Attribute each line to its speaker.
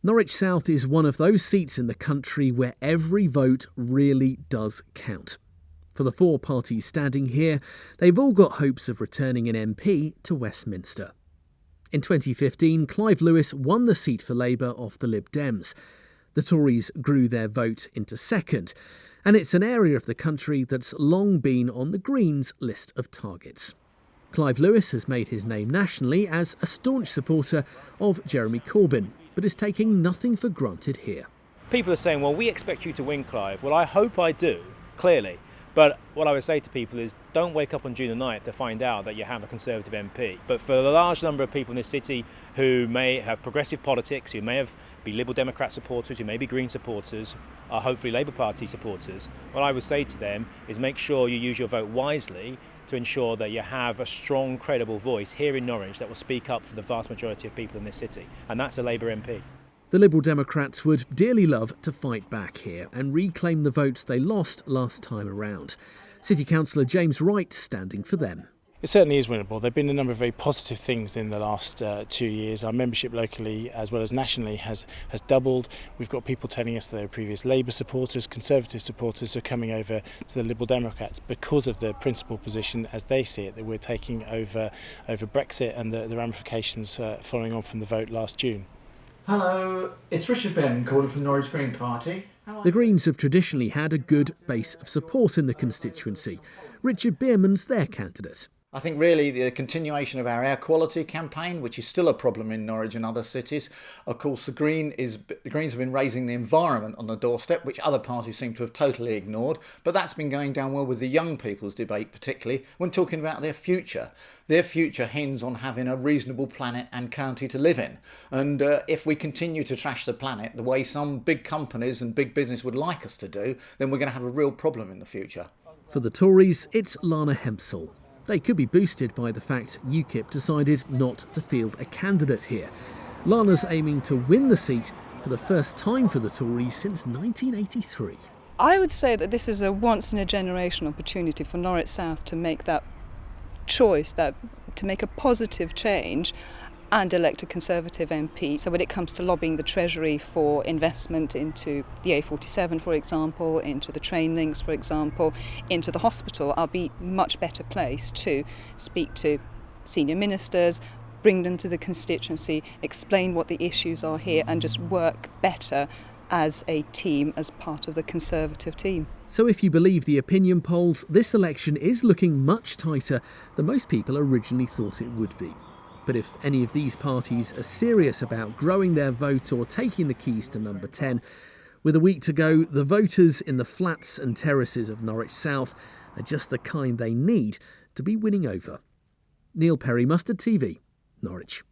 Speaker 1: Norwich South is one of those seats in the country where every vote really does count. For the four parties standing here, they've all got hopes of returning an MP to Westminster. In 2015, Clive Lewis won the seat for Labour off the Lib Dems. The Tories grew their vote into second, and it's an area of the country that's long been on the Greens' list of targets. Clive Lewis has made his name nationally as a staunch supporter of Jeremy Corbyn, but is taking nothing for granted here.
Speaker 2: People are saying, well, we expect you to win, Clive. Well, I hope I do, clearly. But what I would say to people is don't wake up on June the 9th to find out that you have a Conservative MP. But for the large number of people in this city who may have progressive politics, who may be Liberal Democrat supporters, who may be Green supporters, or hopefully Labour Party supporters, what I would say to them is make sure you use your vote wisely to ensure that you have a strong, credible voice here in Norwich that will speak up for the vast majority of people in this city. And that's a Labour MP.
Speaker 1: The Liberal Democrats would dearly love to fight back here and reclaim the votes they lost last time around. City Councillor James Wright standing for them.
Speaker 3: It certainly is winnable. There have been a number of very positive things in the last 2 years. Our membership locally as well as nationally has doubled. We've got people telling us that they were previous Labour supporters, Conservative supporters who are coming over to the Liberal Democrats because of the principal position as they see it that we're taking over Brexit and the ramifications following on from the vote last June.
Speaker 4: Hello, it's Richard Bearman calling from the Norwich Green Party.
Speaker 1: The Greens have traditionally had a good base of support in the constituency. Richard Bearman's their candidate.
Speaker 4: I think really the continuation of our air quality campaign, which is still a problem in Norwich and other cities. Of course, the Greens have been raising the environment on the doorstep, which other parties seem to have totally ignored. But that's been going down well with the young people's debate, particularly when talking about their future. Their future hinges on having a reasonable planet and county to live in. And if we continue to trash the planet the way some big companies and big business would like us to do, then we're going to have a real problem in the future.
Speaker 1: For the Tories, it's Lana Hempsall. They could be boosted by the fact UKIP decided not to field a candidate here. Lana's aiming to win the seat for the first time for the Tories since 1983.
Speaker 5: I would say that this is a once-in-a-generation opportunity for Norwich South to make that choice, to make a positive change and elect a Conservative MP. So when it comes to lobbying the Treasury for investment into the A47, for example, into the train links, for example, into the hospital, I'll be much better placed to speak to senior ministers, bring them to the constituency, explain what the issues are here and just work better as a team, as part of the Conservative team.
Speaker 1: So if you believe the opinion polls, this election is looking much tighter than most people originally thought it would be. But if any of these parties are serious about growing their vote or taking the keys to number 10, with a week to go, the voters in the flats and terraces of Norwich South are just the kind they need to be winning over. Neil Perry, Mustard TV, Norwich.